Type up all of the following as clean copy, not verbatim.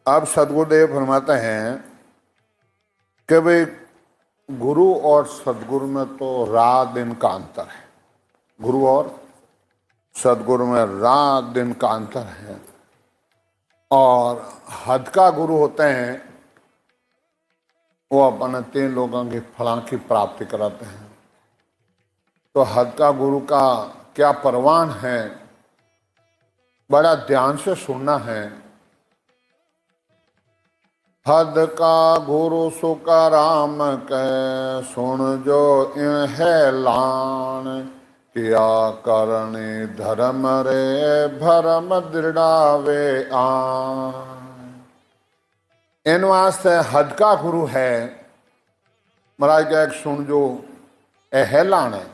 अब सदगुरुदेव फरमाते हैं कि भाई गुरु और सदगुरु में तो रात दिन का अंतर है। गुरु और सदगुरु में रात दिन का अंतर है। और हद का गुरु होते हैं वो अपने 3 लोगों की फलां की प्राप्ति कराते हैं। तो हद का गुरु का क्या परवान है, बड़ा ध्यान से सुनना है। हद का गुरु सुका राम के सुन जो है लान, किया करने धर्म रे भरम दृढ़ावे आन। इन वास्ते हद का गुरु है महाराज का एक सुन जो एहलान है।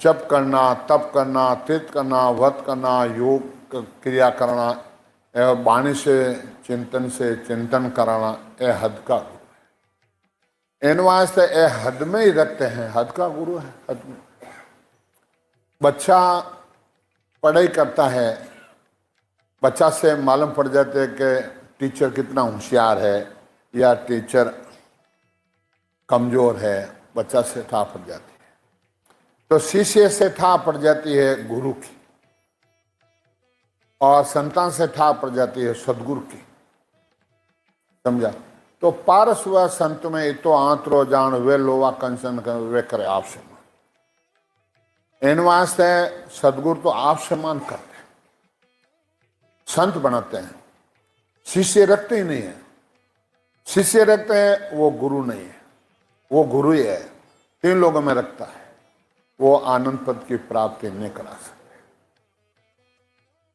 जप करना, तप करना, तीर्थ करना, व्रत करना, योग क्रिया करना, वाणी से चिंतन कराना, ए हद का गुरु है। इन वास्ते ए हद में ही रखते हैं। हद का गुरु है। हद में बच्चा पढ़ाई करता है, बच्चा से मालूम पड़ जाते है कि टीचर कितना होशियार है या टीचर कमजोर है, बच्चा से था पड़ जाती है। तो शिष्य से था पड़ जाती है गुरु की, और संतान से ठा पड़ जाती है सदगुरु की। समझा? तो पारस हुआ संत में तो आंतरो जान वे लोवा कंचन वे करे आप समान। इन वास्ते सदगुरु तो आप समान करते हैं, संत बनाते हैं। शिष्य रखते ही नहीं है। शिष्य रखते हैं वो गुरु नहीं है, वो गुरु ही है। 3 लोगों में रखता है, वो आनंद पद की प्राप्ति नहीं करा सकता।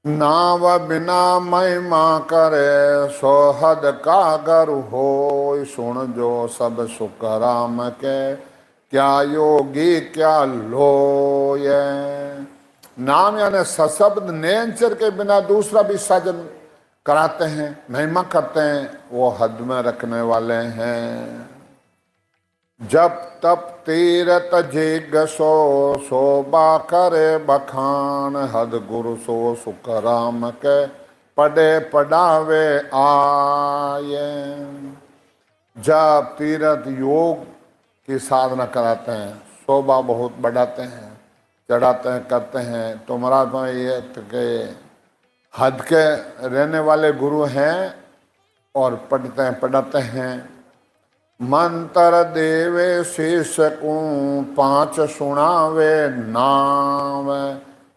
नाव बिना महिमा करे सो हद का गुरु हो, सुन जो सब सुख राम के क्या योगी क्या लोय। नाम यानी सशब्द नैनचर के बिना दूसरा भी साजन कराते हैं, महिमा करते हैं, वो हद में रखने वाले हैं। जब तप तीरथ जिग शोभा करे बखान, हद गुरु सो सुख राम के पढ़े पढ़ावे आये। जब तीर्थ योग की साधना कराते हैं, शोभा बहुत बढ़ाते हैं, चढ़ाते हैं, करते हैं, तो महाराज में ये के हद के रहने वाले गुरु हैं और पढ़ते हैं पढ़ाते हैं। मंत्र देवे शीश को 5 सुनावे नाम,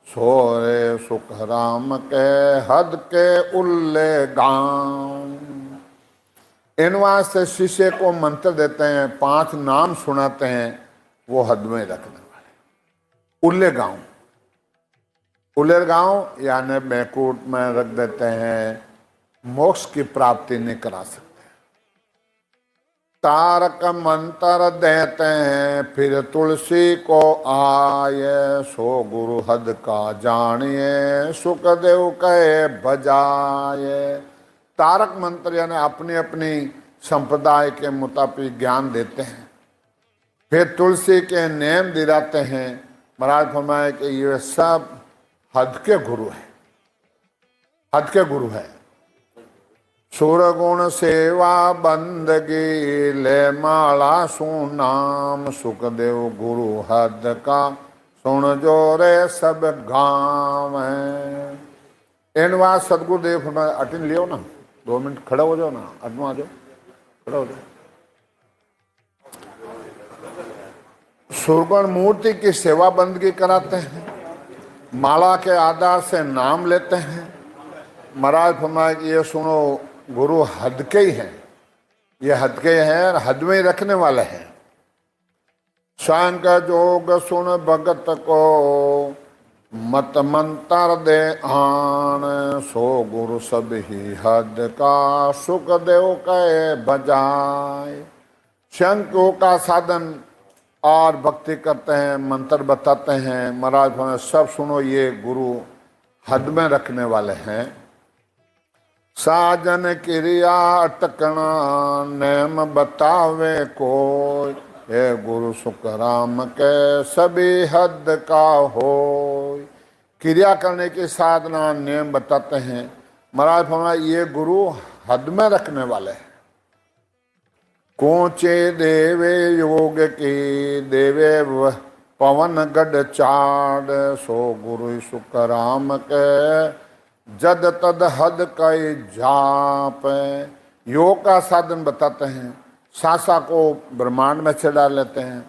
सोरे सुख राम के हद के उल्ले गाँव। इन वास्ते शिष्य को मंत्र देते हैं, 5 नाम सुनाते हैं, वो हद में रखने वाले। उल्ले गाँव, उल्ले गाँव यानी बैकुंठ में रख देते हैं, मोक्ष की प्राप्ति नहीं करा सकते। तारक मंत्र देते हैं फिर तुलसी को आए, सो गुरु हद का जानिए सुखदेव कहे बजाए। तारक मंत्र यानी अपनी अपनी संप्रदाय के मुताबिक ज्ञान देते हैं, फिर तुलसी के नेम दिलाते हैं। महाराज फरमाए कि ये सब हद के गुरु है, हद के गुरु है। सुरगुण सेवा बंदगी ले माला सुनाम, सुखदेव गुरु हद का सुन जो रे सब गाँव है। इन बात सदगुरुदेव अटेंड लियो ना, 2 मिनट खड़ा हो जाओ ना, अटमा आ जाओ, खड़ा हो जाओ। सुरगुण मूर्ति की सेवा बंदगी कराते हैं, माला के आधार से नाम लेते हैं। महाराज फरमाए कि ये सुनो गुरु हद के ही हैं, ये हद के हैं, हद में ही रखने वाले हैं। सांग जोग सुन भगत को मत मंत्र दे आन, सो गुरु सब ही हद का सुखदेव कहे बजाय। शंख का साधन और भक्ति करते हैं, मंत्र बताते हैं। महाराज सब सुनो, ये गुरु हद में रखने वाले हैं। साजन क्रिया अटकना नेम बतावे कोई, हे गुरु सुख राम के सभी हद का हो। क्रिया करने की साधना नेम बताते हैं। महाराज फरमाया ये गुरु हद में रखने वाले हैं। कोचे देवे योग की देवे पवन गढ़ चाड़, सो गुरु सुख राम के जद तद हद कई जाप। योग का साधन बताते हैं। सासा को ब्रह्मांड में चढ़ा लेते हैं,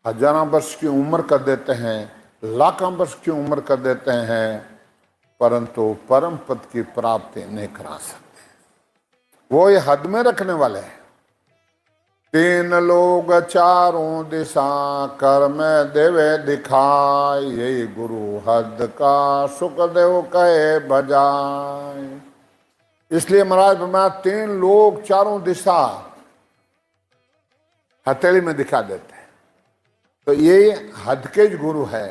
हजारों वर्ष की उम्र कर देते हैं, लाखों वर्ष की उम्र कर देते हैं, परंतु परम पद की प्राप्ति नहीं करा सकते। वो ये हद में रखने वाले हैं। तीन लोग चारों दिशा कर्म देवे दिखाए, यही गुरु हद का सुखदेव कहे बजाए। इसलिए महाराज ब्रह्मा तीन लोग चारों दिशा हथेली में दिखा देते हैं। तो ये हद के गुरु है।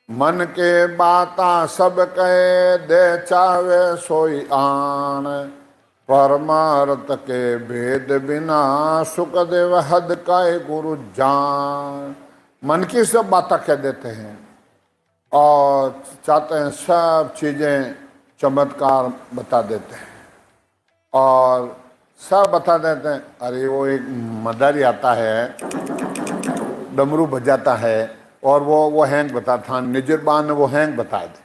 मन के बाता सब कहे दे चावे सोई आन, परमार्थ के भेद बिना सुखदेव हद का गुरु जान। मन की सब बातें कह देते हैं और चाहते हैं सब चीजें चमत्कार बता देते हैं और सब बता देते हैं। अरे वो एक मदारी आता है, डमरू बजाता है और वो हैंग बताता, निजरबान ने वो हैंग बता दे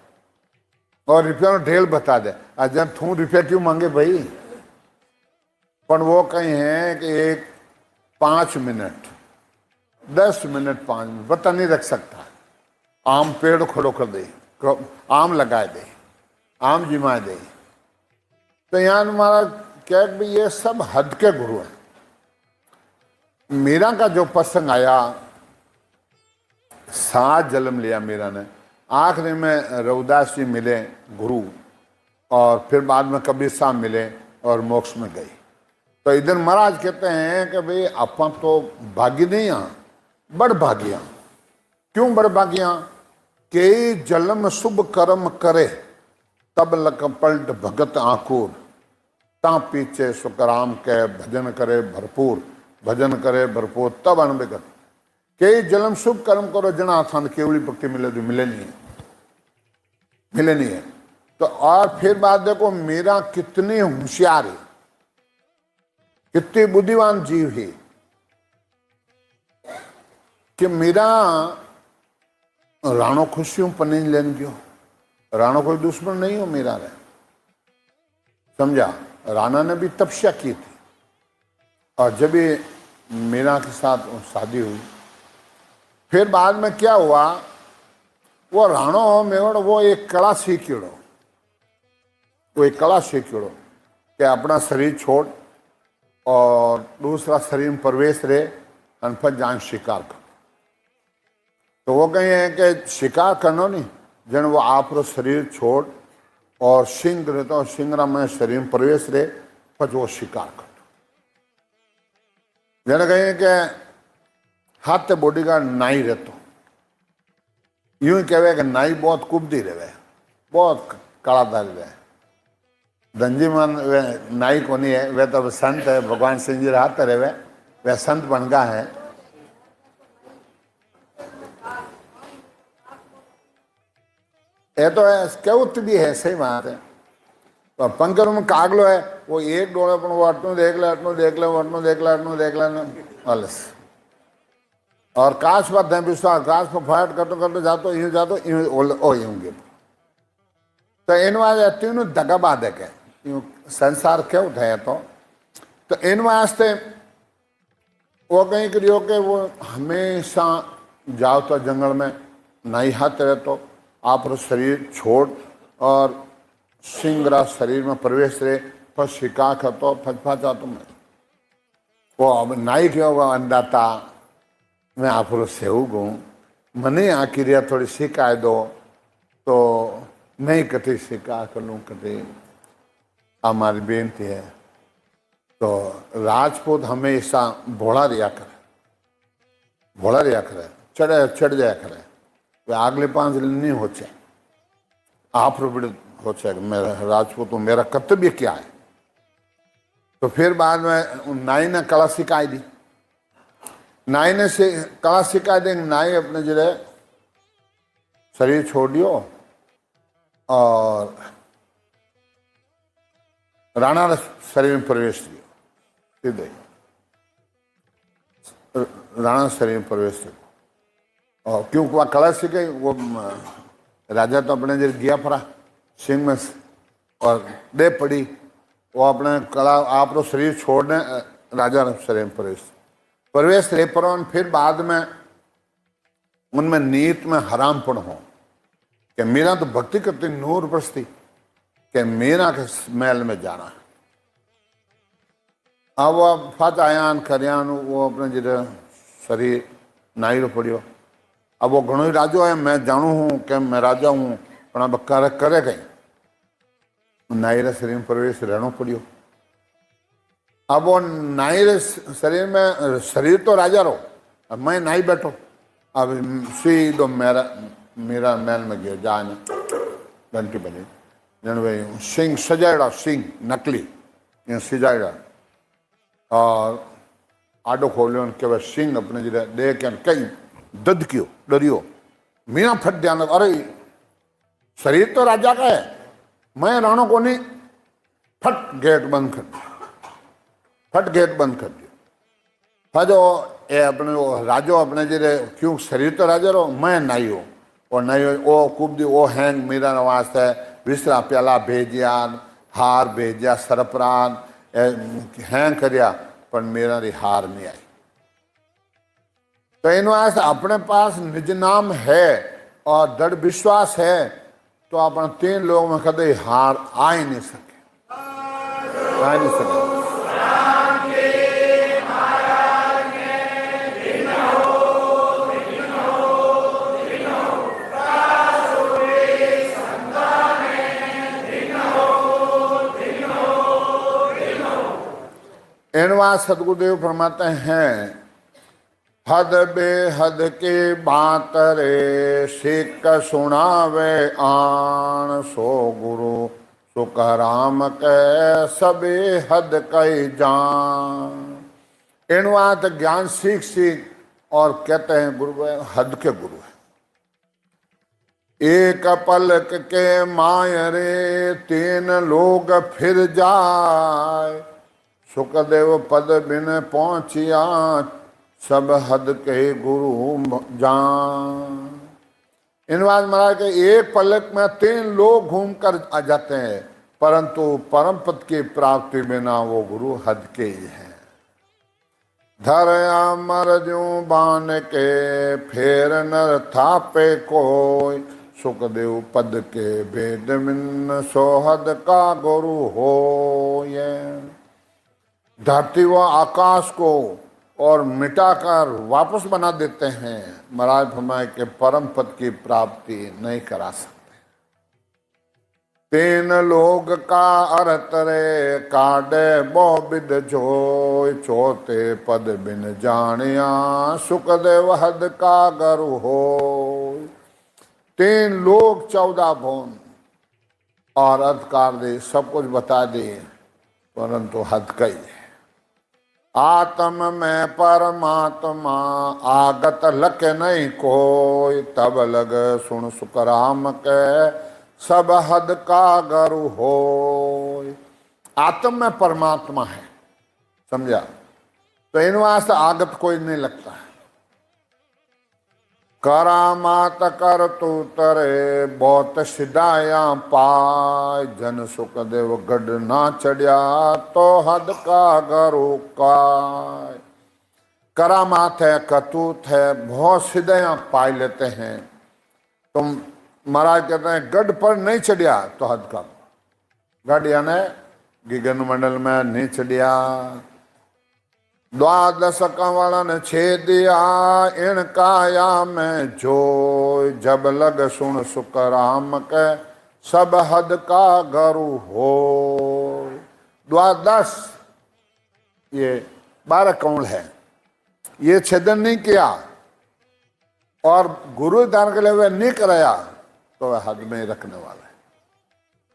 और रुपया ढेल बता दे। अजब तू रुपया क्यों मांगे भाई? पर वो कहीं है कि एक 5 मिनट 10 मिनट 5 मिनट बता नहीं रख सकता। आम पेड़ खड़ो कर दे, आम लगाए दे, आम जिमाए दे। तो यहाँ हमारा क्या भी ये सब हद के गुरु हैं। मीरा का जो प्रसंग आया, सात जन्म लिया मीरा ने, आखिरी में रविदास जी मिले गुरु और फिर बाद में कबीर साहब मिले और मोक्ष में गई। तो इधर महाराज कहते हैं कि भाई अपन तो भागी नहीं हाँ, बड़ भागिया। क्यों बड़ भागिया? के जन्म शुभ कर्म करे तब लक पलट भगत आंकुर, ता पीछे सुखराम के भजन करे भरपूर, भजन करे भरपूर तब अनबिगत। कई जन्म शुभ कर्म करो जना आसान केवली भक्ति मिले तो मिले नहीं है, मिले नहीं है। तो और फिर बात देखो, मीरा कितनी होशियार है, कितनी बुद्धिमान जीव है कि मीरा राणो खुशियों पर नहीं लेन गयो। राणो कोई दुश्मन नहीं हो मीरा रे, समझा। राणा ने भी तपस्या की थी और जब भी मीरा के साथ शादी हुई, फिर बाद में क्या हुआ, वो राणो मेवड़ वो एक कला सीखियो, वो एक कला सीखियो कि अपना शरीर छोड़ और दूसरा शरीर में प्रवेश रहे और फिर जान शिकार कर। तो वो कहीं है कि शिकार करना नहीं, जन वो आप शरीर छोड़ और सिंह रहता और सिंगरा में शरीर में प्रवेश रहे फिर वो शिकार कर। जन कहीं कि हाथ बॉडीगार्ड नाई रहते, यूं ही कहे कि नाई बहुत कुबदी रहे, बहुत कड़ादारी रहे। धनजी मन वे नाई को नहीं है, वे तो संत है, भगवान सिंह जी हाथ रहे वे संत बन गया है। ये तो है केवत भी है, सही बात है। तो पंकर में कागलो है, वो एक डोले पर वो अटनू देख ले, अटनू देख ले, अटनू देख ले, अटनू देख ले अलस। और काश बात है विश्वास, काश को फाइट करते करते जातो यूं यूंगे। तो इन वाले तीनों दगाबाद है के यूं संसार क्या उठाया तो इन वास्ते वो कहीं करियो के वो हमेशा जाओ तो जंगल में नहीं हाथ रहे तो आप शरीर छोड़ और सिंगरा शरीर में प्रवेश रहे पर शिका खतो फचफाचा तुम वो अब नाई क्यों होगा अंदाता मैं आप सेव गूँ मने आ क्रिया थोड़ी सिखाए दो तो नहीं कटी सिका कर लूँ कटी। हमारी बेनती है तो राजपूत हमेशा भोला रिया करे, भोला रिया करे, चढ़ जाया करे, वे अगले 5 दिन नहीं होचे आप होचे मेरा राजपूत हूँ, मेरा कर्तव्य क्या है। तो फिर बाद में नाई ने कला सिखाई दी, नाई ने से कला सिखा देंगे। नाई अपने जगह शरीर छोड़ दियो और राणा ने शरीर में प्रवेश किया सीधे राणा शरीर में प्रवेश किया। और क्यों वह कला सी गई वो राजा तो अपने जो गया फरा सिंह में और दे पड़ी वो अपने कला आप तो शरीर छोड़ने राजा ने शरीर में प्रवेश ले पर फिर बाद में उनमें नीत में हरामपन हो कि मेरा तो भक्ति करती नूर बरसती कि मेरा के महल में जाना। अब वो फत आयान करयान वो अपने जो शरीर नाईरो पड़ियो। अब वो घणो ही राजो है मैं जानू हूँ कि मैं राजा हूँ पर अब करे कहीं नाईरे शरीर में प्रवेश रहना पड़ियो। अब वो नाईरे शरीर में शरीर तो राजा रो अब मैं नाई बैठो अब सीधो मेरा महल में गयो जान घंटी बनी जन भाई सिंह सजाड़ा सिंह नकली सजाड़ा और आडो खोलियो के भाई सिंह अपने जो दे के कई ददकियो डरियो मीना फट ध्यान अरे शरीर तो राजा का है मैं राणो को नहीं फट गेट बंद कर दिया फट गेट बंद कर दिया। फजो ए अपने राजो अपने जे क्यों शरीर तो राजा रो मैं नहीं हो और नहीं हो ओ कुबदी ओ हैंग मेरा वास्ते विसरा प्याला भेजिया हार भेजिया सरपरान हैंग करिया पर मेरा री हार नहीं आई। तो इन वास्ते अपने पास निज नाम है और दृढ़ विश्वास है तो अपन 3 लोगों में कदे हार आ ही नहीं सके आ नहीं सके। इनवा सदगुरुदेव फरमाते हैं हद बेहद के बात रे सिक सुनावे आन सो गुरु सुख राम के सबे हद कई जान। इनवा तो ज्ञान सीख सीख और कहते हैं गुरु हद के गुरु है। एक पलक के मायरे 3 लोग फिर जाए सुखदेव पद बिन पहुंचिया सब हद के गुरु जान। इन बात महाराज के एक पलक में 3 लोग घूम कर आ जाते हैं परंतु परम पद की प्राप्ति बिना वो गुरु हद के ही है। धरया मर जो बान के फेर नर थापे कोई सुखदेव पद के भेद बिन सोहद का गुरु हो ये। धरती व आकाश को और मिटाकर वापस बना देते हैं महाराज फरमाए के परम पद की प्राप्ति नहीं करा सकते। 3 लोग का अर्थ रे काडे बो बिद जोय चौथे पद बिन जानिया सुखदेव हद का गुरु हो। 3 लोग 14 भुवन और अधिकार दे सब कुछ बता दे परंतु हद का ही है। आत्म में परमात्मा आगत लक नहीं कोई तब लग सुन सुख राम के सब हद का गुरु हो। आत्म में परमात्मा है समझा तो इन वास्ते आगत कोई नहीं लगता है। करामात कर तू तरे बहुत सिदाया पाय जन सुख देव गढ़ ना चढ़िया तो हद का गुरु का। करामात है कतूत है बहुत सिदाया पाई लेते हैं। तुम महाराज कहते हैं गढ़ पर नहीं चढ़िया तो हद का गढ़ यानी गिगन मंडल में नहीं चढ़िया। 12 कंवलन छेदिया इन काया में जो जब लग सुन सुख राम के सब हद का गुरु हो। 12 ये 12 कंवल है ये छेदन नहीं किया और गुरु दान के लिए वह नहीं कराया तो वह हद में रखने वाला है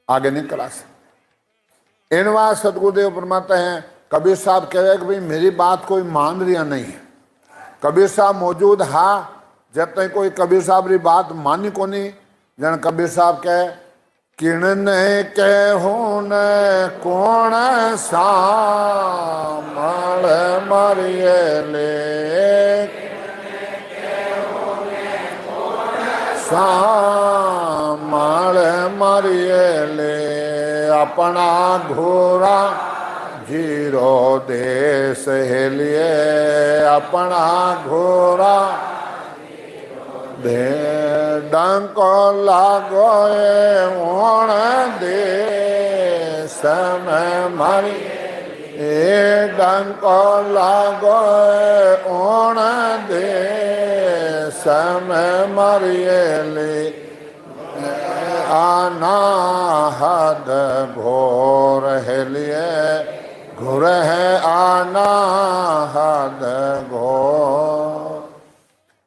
आगे नहीं करा सकते। इनवा सदगुरुदेव फरमाते हैं कबीर साहब कह रहे कि भाई मेरी बात कोई मान रिया नहीं है। कबीर साहब मौजूद हा जब तक कोई कबीर साहब री बात मानी को नहीं जन कबीर साहब कहे किणने कहू न कोण सामल मरिए ले सामल मरिए ले अपना घोरा जीरो देश हेलिए अपना घोरा दे डंको लागो ओण देश में मरी ए डंको लागो ओण देश में मरिए ले अनाहद घोर हेलिए घोर है अनाहद घोर।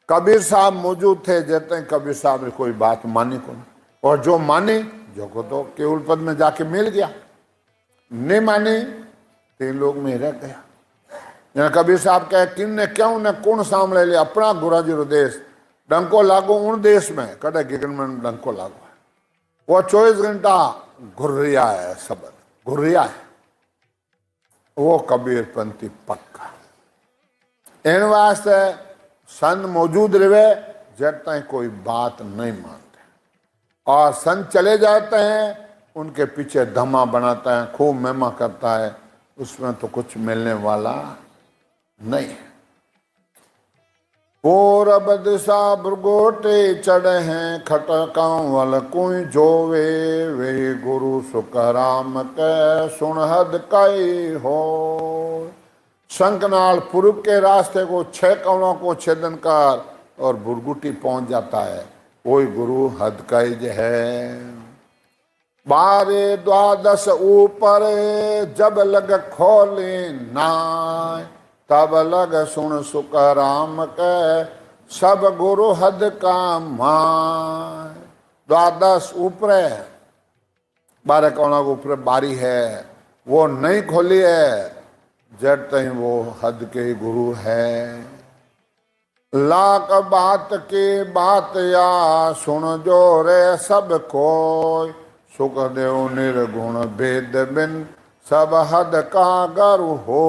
कबीर साहब मौजूद थे जैसे कबीर साहब ने कोई बात मानी को, और जो मानी जो को तो केवल पद में जाके मिल गया, नहीं मानी तीन लोग में रह गया। जैसे कबीर साहब कहे किन ने क्यों ने कौन सामने ले अपना गुराजीरो देश डंको लागो उन देश में कड़े गिगन में डंको लागो है। वो 24 घंटा घुर्रिया है, शब्द घुर्रिया है वो कबीर पंथी पक्का। इन वास्ते संत मौजूद रहे जब तक कोई बात नहीं मानते, और संत चले जाते हैं उनके पीछे धमा बनाता है, खूब महिमा करता है, उसमें तो कुछ मिलने वाला नहीं। पूरब दिशा भृगोटे चढ़े हैं खटकां वल कोई जोवे वे गुरु सुख राम के सुनहद कई हो। शंखनाल पूर्व के रास्ते को 6 कौनों को छेदन कर और भुरगुटी पहुंच जाता है, वही गुरु हदकाइज है। 12 द्वादश ऊपर जब लग खोले नाय तब लग सुन सुख राम के सब गुरु हद का माय। 12 ऊपर 12 कौनों के ऊपर बारी है, वो नहीं खोली है जब तक वो हद के गुरु है। लाख बात की बात या सुन जो रे सब कोई सुख देव निर्गुण भेद बिन सब हद का गुरु हो।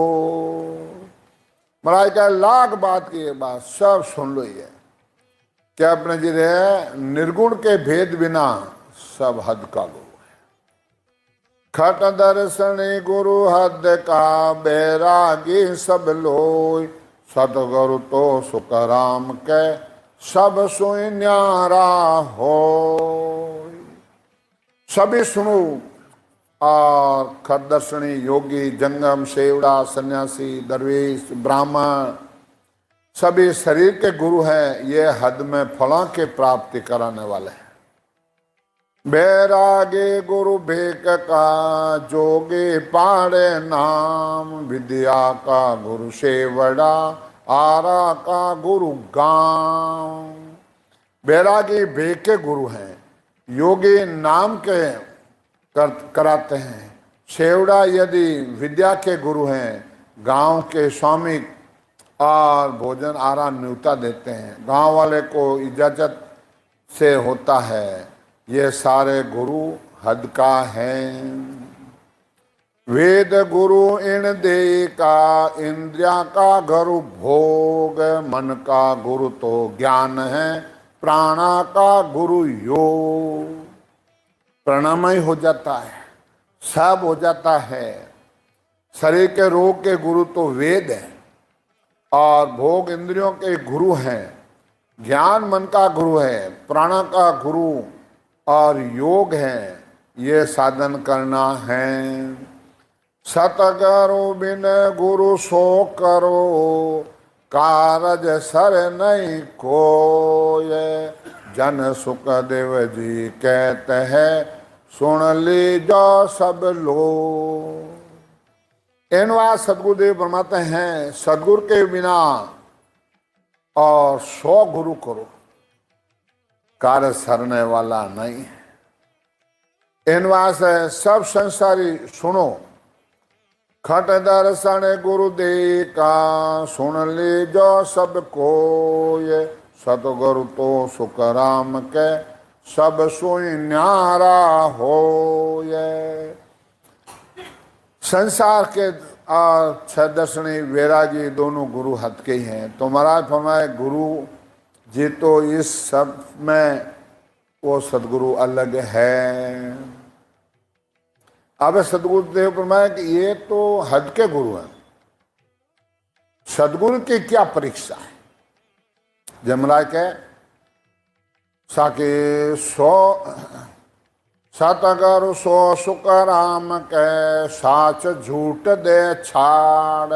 महाराज का लाख बात की बात सब सुन लो ये क्या अपने जी रे निर्गुण के भेद बिना सब हद का गुरु। खट दर्शनी गुरु हद का बैरागी सब लोय सतगुरु तो सुख राम के सब सोई न्यारा हो। सभी सुनो। और खट दर्शनी योगी जंगम सेवड़ा सन्यासी दरवेश ब्राह्मण सभी शरीर के गुरु हैं, ये हद में फलों के प्राप्ति कराने वाले हैं। बैरागे गुरु भेक का जोगे पाड़े नाम विद्या का गुरु सेवड़ा आरा का गुरु गांव। बैरागी भेक के गुरु हैं, योगी नाम के कराते हैं, सेवड़ा यदि विद्या के गुरु हैं, गांव के स्वामी और भोजन आराम न्यूता देते हैं, गांव वाले को इजाजत से होता है। ये सारे गुरु हद का हैं। वेद गुरु इन दे का इंद्रिया का गुरु भोग, मन का गुरु तो ज्ञान है, प्राणा का गुरु योग। प्राणामय हो जाता है, सब हो जाता है। शरीर के रोग के गुरु तो वेद है और भोग इंद्रियों के गुरु हैं, ज्ञान मन का गुरु है, प्राणा का गुरु और योग है। ये साधन करना है। सतगुरु बिन गुरु सो करो कारज सर नहीं कोय। जन सुख देव जी कहते हैं सुन ली जो सब लो। एनवा सदगुरुदेव फरमाते हैं सदगुरु के बिना और 100 गुरु करो कार्य सरने वाला नहीं है। एनवा से सब संसारी सुनो। खट दर्शन गुरु दे का सुन ली जो सब को। ये सतगुरु तो सुख राम के सब सोई न्यारा हो। ये संसार के छह दर्शनी वैरागी दोनों गुरु हथ के ही हैं। तो महाराज फरमाए गुरु जी तो इस सब में वो सदगुरु अलग है। अब सदगुरुदेव फरमाए कि ये तो हद के गुरु हैं, सदगुरु की क्या परीक्षा है। जमराज के साके सतगर सो सुख राम के साच झूठ दे छाड़,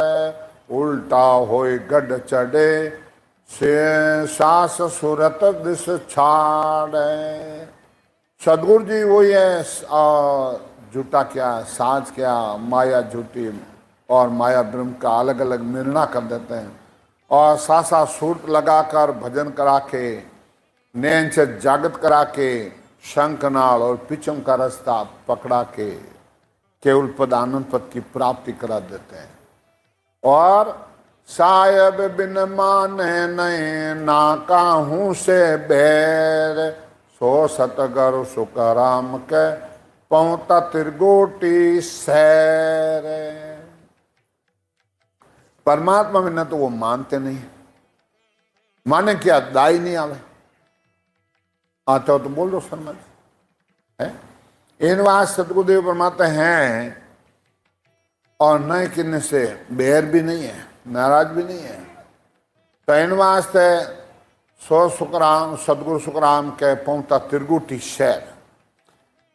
उल्टा होए गढ़ चढ़े से सास सुरत दिस छाड़। सदगुरु जी वही है, झूठा क्या साच क्या माया झूठी और माया ब्रह्म का अलग अलग निर्णय कर देते हैं। और सासा सूरत लगाकर भजन करा के नैन से जागृत करा के शंखनाल और पिचम का रास्ता पकड़ा के केवल पद आनंद पद की प्राप्ति करा देते हैं। और साहेब बिन माने नहीं ना काहू से बैर, सो सतगर सुख राम के पहुंता त्रिगोटी सैर। परमात्मा में न तो वो मानते नहीं, माने क्या दाई नहीं आवे, आता हो तो बोल दो समझ है। इन बात सतगुरुदेव परमात्मा हैं और न किन्ने से बैर भी नहीं है, नाराज भी नहीं है। तो इन वास्ते सो सुखराम सदगुरु सुखराम के पहुंचा त्रिगुटी शहर,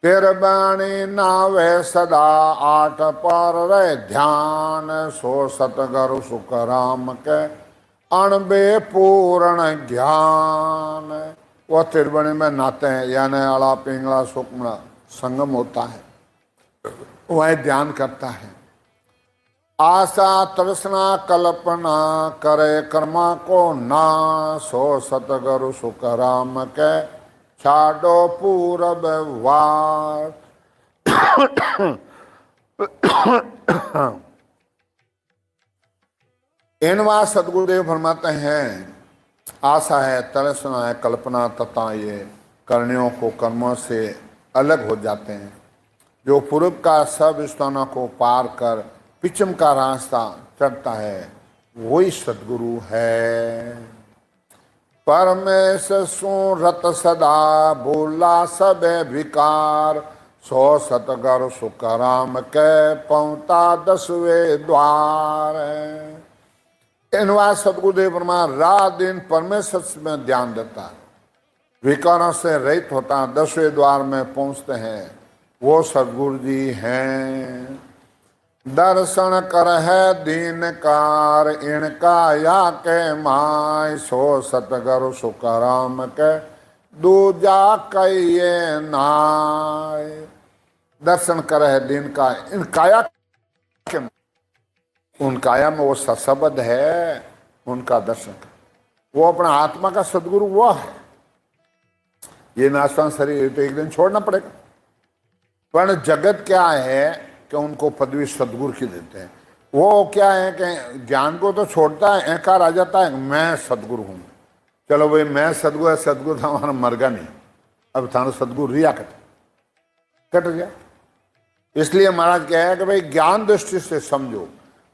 तेर बाणी नावे सदा आठ पर रहे ध्यान, सो सतगुरु सुखराम के अणबे पूर्ण ज्ञान। वह त्रिवेणी में नहाते हैं, यानी अड़ा पिंगला सुखमणा संगम होता है, वह ध्यान करता है। आशा तृष्णा कल्पना करे कर्मा को ना, सो सतगुरु सुख राम के छाड़ो पूरब वार। इन बात सदगुरुदेव फरमाते हैं आशा है, तृष्णा है, कल्पना तथा ये कर्णियों को कर्मों से अलग हो जाते हैं। जो पूर्व का सब स्थानों को पार कर पिछम का रास्ता चढ़ता है वही सदगुरु है। परमेश सुरत सदा बोला सब विकार, सो सतगुरु सुख राम के पहुंचा दसवें द्वार। इनवा सदगुरुदेव ब्रह्मा रात दिन परमेश्वर में ध्यान देता है, विकारों से रहित होता है, 10वें द्वार में पहुंचते हैं, वो सदगुरु जी हैं। दर्शन कर है दीनकार इनका या के माय, सो सतगुरु सुख राम के दूजा कहिए नाय। दर्शन कर है दीन का इन काया के, उन काया में वो सशब्द है, उनका दर्शन कर। वो अपना आत्मा का सदगुरु वो है। ये नाशवान शरीर तो एक दिन छोड़ना पड़ेगा, पर जगत क्या है कि उनको पदवी सदगुरु की देते हैं। वो क्या है कि ज्ञान को तो छोड़ता है, अहंकार आ जाता है मैं सदगुरु हूँ। चलो भाई मैं सदगुरु है, सदगुरु था हमारा मरगा नहीं, अब थाना सदगुरु रिया कट गया। इसलिए महाराज क्या है कि भाई ज्ञान दृष्टि से समझो।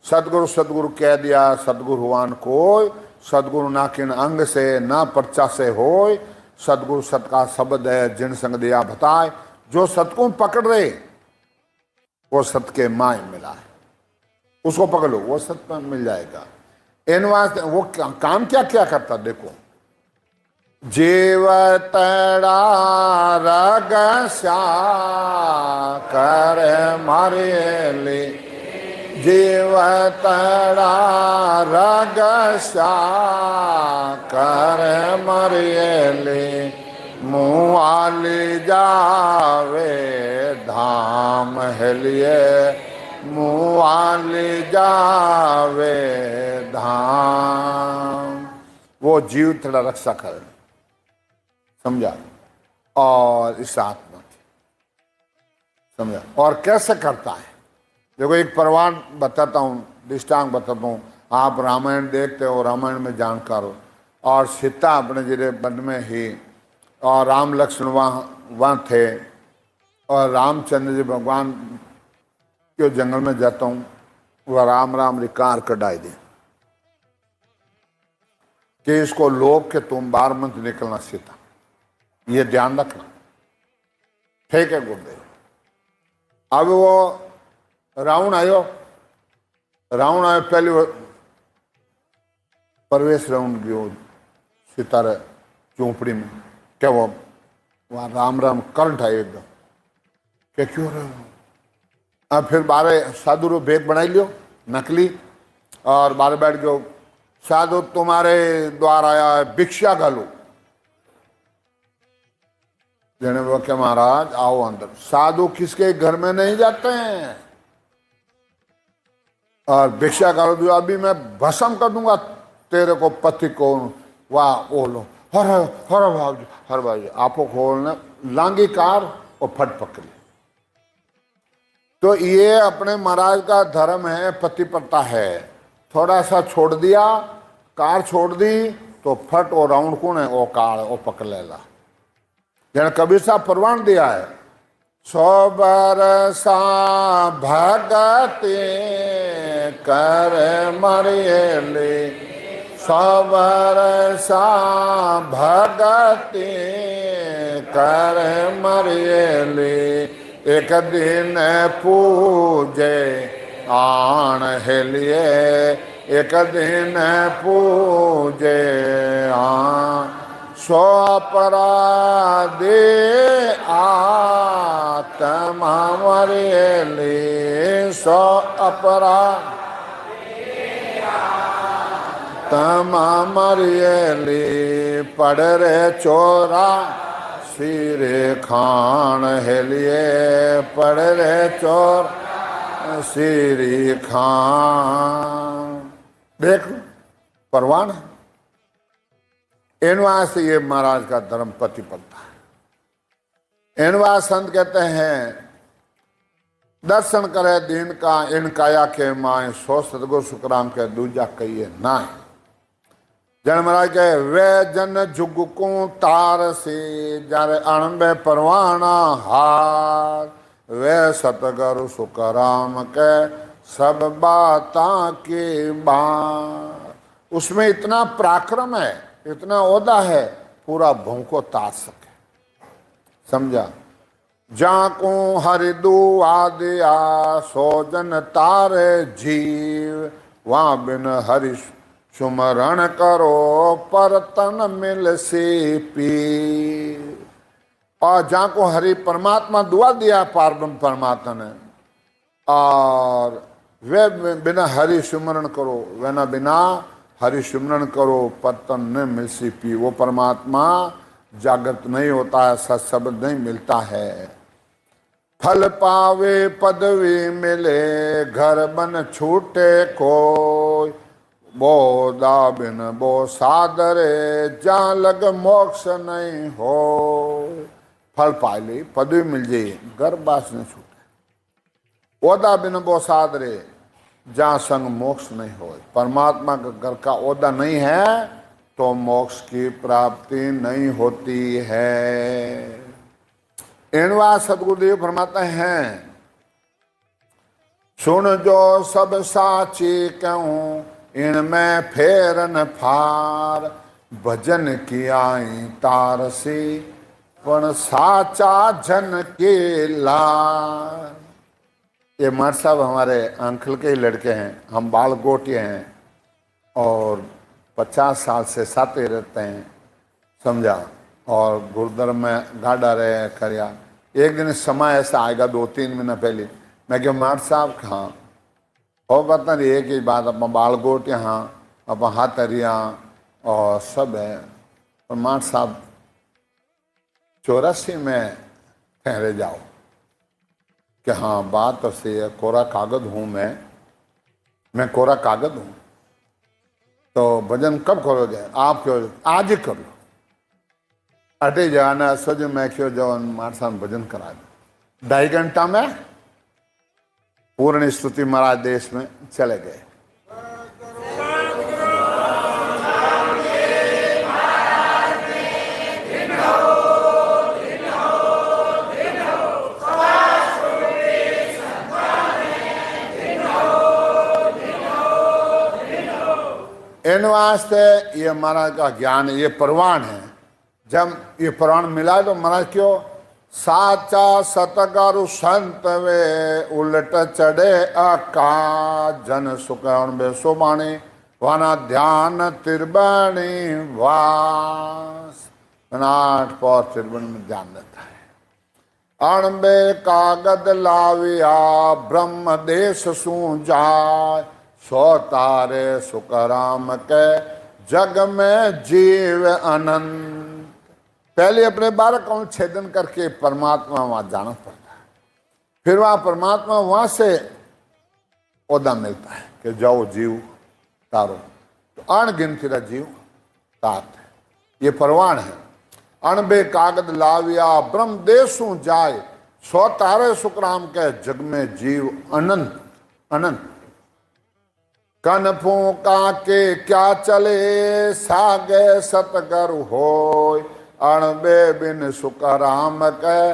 सदगुरु सदगुरु कह दिया, सदगुरु हुआन को सदगुरु ना किन अंग से ना पर्चा से हो, सदगुरु सत का शब्द है जिन संग दिया बताए। जो सत को पकड़ रहे वो सत के माय मिला है, उसको पकड़ लो वो सत में मिल जाएगा। इन वास्ते वो काम क्या क्या करता देखो। जीव तड़ा रग श्या कर मारे ले, जीव तड़ा रग श्या कर मारे ले, मुआली जावे धाम हेलिए, मुआली जावे धाम। वो जीव थोड़ा रक्षा करे, समझा, और इस आत्मा की समझा। और कैसे करता है देखो, एक प्रमाण बताता हूँ, दृष्टांत बताता हूँ। आप रामायण देखते हो, रामायण में जानकार हो, और सीता अपने जिले वन में ही और राम लक्ष्मण वहाँ थे। और रामचंद्र जी भगवान क्यों जंगल में जाता हूँ, वह राम राम रिकार कढ़ाई दे कि इसको लोभ के तुम बाहर मत निकलना सीता, ये ध्यान रखना। ठीक है गुरुदेव। अब वो रावण आयो पहले प्रवेश रावण गयो सीता चौपड़ी में, क्या वो वहाँ राम राम करंट आयो एकदम, क्या क्यों रहे हो। अब फिर बारे साधु रो भेद बनाई लियो नकली, और बारे बैठ गयो, साधु तुम्हारे द्वार आया है, भिक्षा घालो। जने वो क्या महाराज आओ अंदर। साधु किसके घर में नहीं जाते हैं, और भिक्षा घालो दो, अभी मैं भस्म कर दूंगा तेरे को पति को। वाह ओलो हर हर भाव हर भाई आपो खोलने लांगी कार और फट पकड़ी। तो ये अपने महाराज का धर्म है, पति पत्ता है। थोड़ा सा छोड़ दिया, कार छोड़ दी तो फट और राउंड कौन है वो कार वो पकड़ लेला। जन कबीर साहब प्रवान दिया है, 100 बरसा भगति कर मरियले, 100 बरसा भगति कर मरियले, एक दिन पूजे आन हेलिए, एक दिन पूजे आन। 100 अपराधे आत्मा मरियले, 100 अपराध तमा मरियले, पढ़ रे चोरा सिरे खान हेलिए, पढ़ रे चोर सिरी खान। देख परवान है। इनवा से ये महाराज का धर्म पति पड़ता है। इनवा संत कहते हैं, दर्शन करे दीन का इन काया के माए, 100 सतगुरु सुखराम के दूजा कहिए ना। जन महाराज कहे वे जन जुग को तार से, जारे अणबे परवाना हार, वे सतगुरु सुखराम के सब बाता की बात। उसमें इतना पराक्रम है, इतना ओदा है, पूरा भूखो तार सके। समझा। जाको हरिदु आदिया, 100 जन तारे जीव, वहां बिन हरि सुमरण करो, पर तन मिल से पी। और जाको हरि परमात्मा दुआ दिया पारब्रह्म परमात्मा ने, और वे बिना हरि सुमरण करो, वे ना बिना हरि सुमरण करो, पर तन न मिल से पी। वो परमात्मा जागृत नहीं होता है, सत्शब्द नहीं मिलता है। फल पावे पदवी मिले, घर बन छूटे कोई, बोदा बिन बो सादरे, जहाँ लग मोक्ष नहीं हो। फल पा ले, पदवी मिल जाए, घर बास न छूटे। ओदा बिन बो सादरे, जहाँ संग मोक्ष नहीं हो। परमात्मा का घर का ओदा नहीं है तो मोक्ष की प्राप्ति नहीं होती है। इनवा सदगुरुदेव फरमाते हैं, सुन जो सब साची कहूँ, इनमें फेर न फार, भजन किया तार से, पण साचा जन के लार। ये मर साहब हमारे अंकल के ही लड़के हैं, हम बाल गोटिए हैं, और 50 साल से साथ ही रहते हैं। समझा। और गुरुद्वारा में गाड़ा रहे करिया। एक दिन समय ऐसा आएगा 2-3 महीना पहले, मैं क्या मार साहब कहाँ हो, पता नहीं एक ही बात, अपना बाल गोट यहाँ, अपना हाथ हरिया और सब है। और मार साहब 84 में ठहरे जाओ कि हाँ बात तो सही है, कोरा कागज हूँ मैं कोरा कागज हूँ। तो भजन कब करोगे आप? क्यों आज ही कर लो, अटे जाना सज मैं क्यों जाओ मार साहब भजन करा दो। 2.5 घंटा में पूर्ण स्तुति महाराज देश में चले गए। इन वास्ते ये महाराज का ज्ञान, ये प्रवान है। जब ये प्रवान मिला तो महाराज क्यों साचा सतगुरु संत वे उलट चढ़े आकाश, जन सुख बेसो बाणी वाना ध्यान तिरबणी वास। 8 पौर तिरबन में ध्यान रहता है। अणबे कागद लाविया ब्रह्म देश सू जाय, सो तारे सुखराम के जग में जीव अनंत। पहले अपने 12 कौन छेदन करके परमात्मा वहां जाना पड़ता है, फिर वहां परमात्मा वहां से ओदा मिलता है कि जाओ जीव तारो। तो अणगिनती जीव तात है, ये परवान है। अणबे कागद लाविया ब्रह्म देशू जाय, सो तारे सुखराम के जग में जीव अनंत अनंत। कन फूका के क्या चले सागे सतगुरु होय, अणबे बिन सुखराम के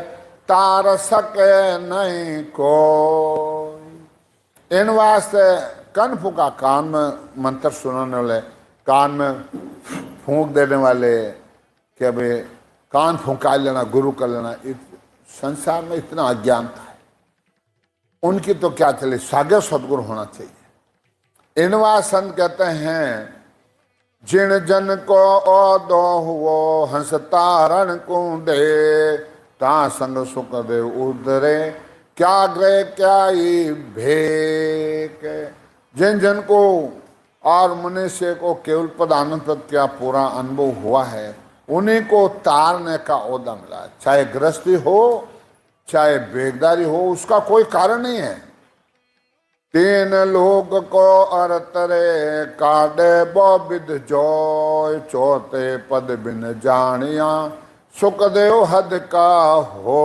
तार सके नहीं कोई। इन वास्ते कन फूका, कान में मंत्र सुनाने वाले, कान में फूंक देने वाले कि अभी कान फूंका लेना, गुरु कर लेना, संसार में इतना अज्ञानता है। उनकी तो क्या चले, सागे सदगुरु होना चाहिए। इनवा संत कहते हैं जिन जन को ओ दो हुओ हंस तारण कुंडे, ता संग सुख दे उदरे क्या ग्रह क्या ही भेक। जिन जन को और मनुष्य को केवल पद आनंद पद का पूरा अनुभव हुआ है, उन्हीं को तारने का ओहदा मिला। चाहे गृहस्थी हो चाहे बेगदारी हो, उसका कोई कारण नहीं है। 3 लोग को अरतरे काडे बोबिद जोय, चौथे पद बिन जानिया सुखदेव हद का हो।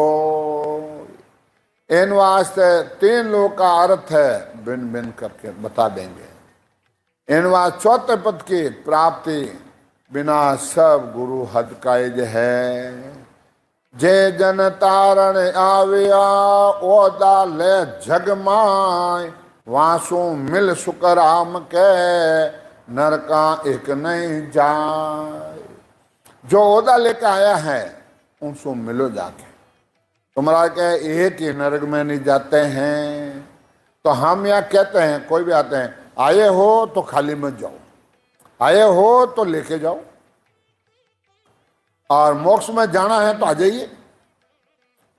इन वास्ते 3 लोग का अर्थ है, बिन बिन करके बता देंगे। इन वास्ते चौथे पद की प्राप्ति बिना सब गुरु हद कायज है। जे जन तारण आविया ओदा ले जगमाय, वासु मिल सुखराम के नरका एक नहीं जाए। जो ओदा लेकर आया है उनसे मिलो जाके। तुम्हारा क्या एक ही नरक में नहीं जाते हैं? तो हम यहाँ कहते हैं, कोई भी आते हैं, आए हो तो खाली मत जाओ, आए हो तो लेके जाओ, और मोक्ष में जाना है तो आ जाइए,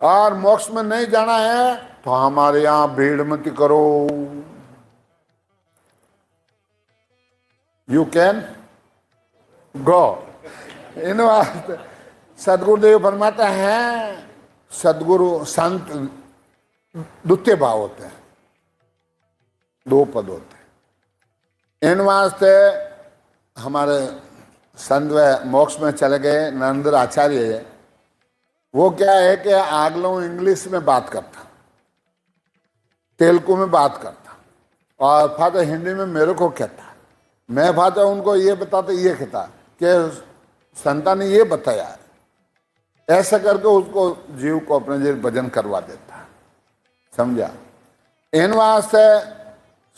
और मोक्ष में नहीं जाना है तो हमारे यहां भीड़ मत करो। You can go. इन वास्ते सदगुरुदेव फरमाते हैं, सदगुरु संत द्वितीय भाव होते हैं, 2 पद होते हैं। इन वास्ते हमारे संत मोक्ष में चले गए नरेंद्र आचार्य, वो क्या है कि आगलों इंग्लिश में बात करता, तेलुगु में बात करता, और फादर हिंदी में मेरे को कहता। मैं फादर उनको ये बताता, ये कहता कि संता ने ये बताया है, ऐसा करके उसको जीव को अपने जीव भजन करवा देता। समझा? इन वास्ते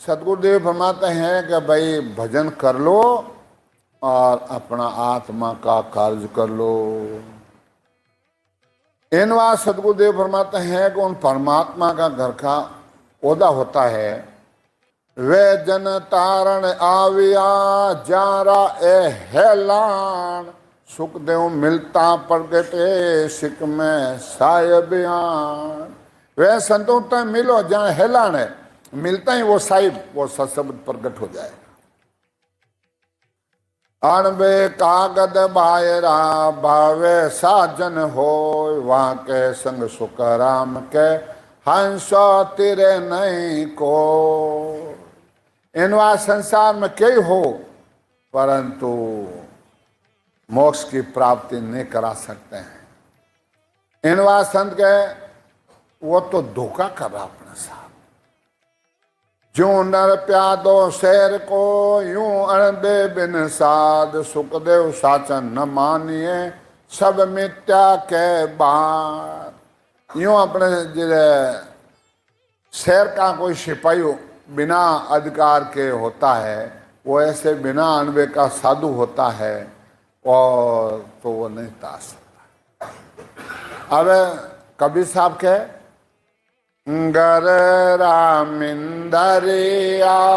सदगुरुदेव फरमाते हैं कि भाई भजन कर लो और अपना आत्मा का कार्य कर लो। इन बात सदगुरुदेव फरमाते हैं कि उन परमात्मा का घर का ओहदा होता है, वे जन तारण आविया जारा ए हेलान, सुखदेव मिलता प्रगटे सिक में साय बयान। वे संतों तक मिलो जहाँ हेलान है, मिलता ही वो साहिब, वो सत्शब्द प्रकट हो जाए। अणबे कागद बायरा भावे साजन हो, वहां के संग सुखराम के हंसो तिरे नहीं को। इनवा संसार में कई हो, परंतु मोक्ष की प्राप्ति नहीं करा सकते हैं। इनवा संत के वो तो धोखा कर रहा अपने साथ। जो नर प्यादो शेर को यूं अणदे बिन साध, सुखदेव साचन न मानिए सब मिथ्या के बात। यूं अपने शेर का कोई सिपाही बिना अधिकार के होता है, वो ऐसे बिना अनबे का साधु होता है और तो वो नहीं तार सकता। अब कबीर साहब के गर रामिंदरिया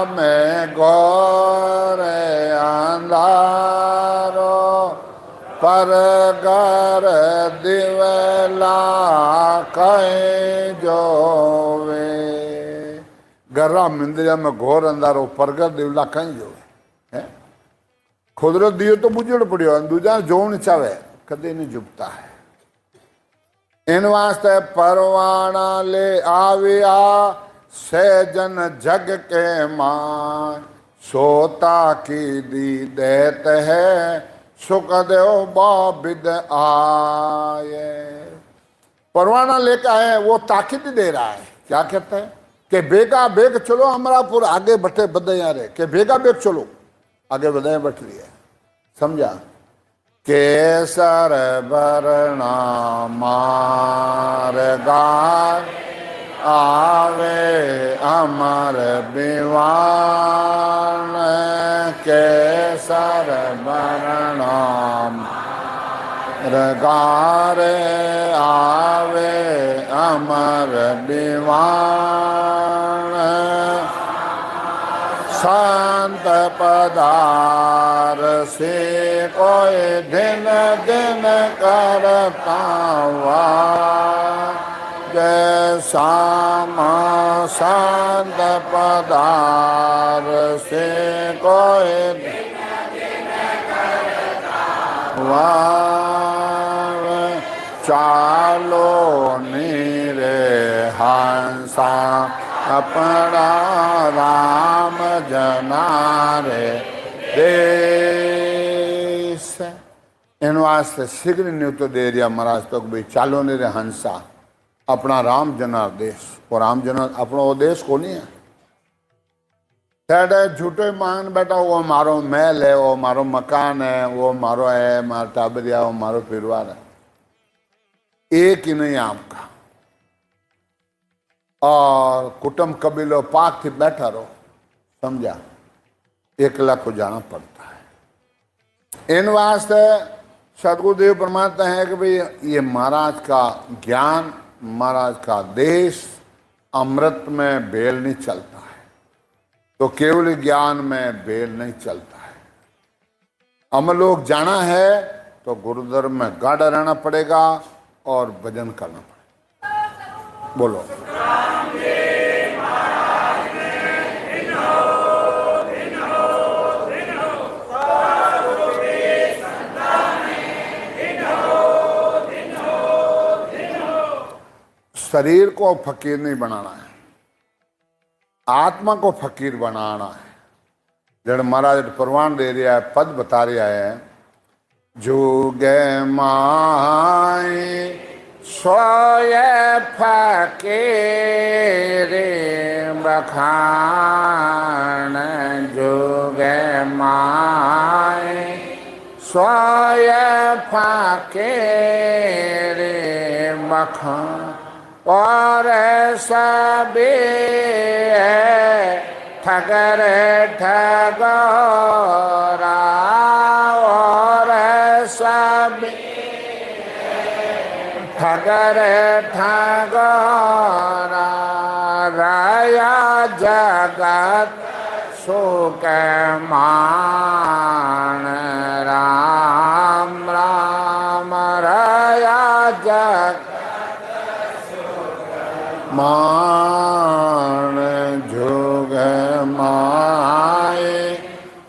में गौर अंधारो पर गर दिवला कहीं जोवे। गरा मिंदरिया में घोर अंधारो परगर दिवला कहीं जोवे है। खुदरो दियो तो बुझड़ पड़ियो, दूजा जोन चावे कदे नहीं जुबता है। इन वास्ते परवाना ले आविया सहजन जग के मान सोता की दी देत है सुख देव बाबिद आए। परवाना लेकर आए, वो ताकीद दे रहा है। क्या कहते हैं कि बेगा बेग चलो अमरापुर आगे बढ़े बदया रे, के बेगा बेग चलो आगे बदया बैठ रही है। समझा? केसर बरना मारगार आवे अमर बिवान केसर बरना मारगार आवे अमर बिवान संत पदार से कोई दिन दिन करता हुआ जैसा संत पदार से कोई हुआ चालो नीरे हंसा अपना राम जनारे देश। इन वास्ते शीघ्र न्यूतो दे रिया महाराज तो भाई चालो ने रे हंसा अपना राम जनार देश। और राम जनार अपना वो देश को नहीं है। तेरे झूठे मान बैठा वो मारो महल है, वो मारो मकान है, वो मारो है, मारो टाबरिया, वो मारो परिवार है। एक ही नहीं आपका। और कुटुंब कबीलो पाक थी बैठा रहो। समझा? एकला को जाना पड़ता है। इन वास्ते सदगुरुदेव परमात्मा है कि भाई ये महाराज का ज्ञान, महाराज का देश अमृत में बेल नहीं चलता है, तो केवल ज्ञान में बेल नहीं चलता है। हम लोग जाना है तो गुरुधर्म में गाढ़ा रहना पड़ेगा और भजन करना पड़ेगा। बोलो शरीर को फकीर नहीं बनाना है, आत्मा को फकीर बनाना है। जड़ महाराज प्रवान दे रहा है, पद बता रहा है। जुगे माई सोय फकीर बखान जुगे माई सोय फकीर बखान और सभी ठगर ठगोरा और सभी ठगर ठगोरा राया जगत सुख मान राम राम राया जगत मान जुग माए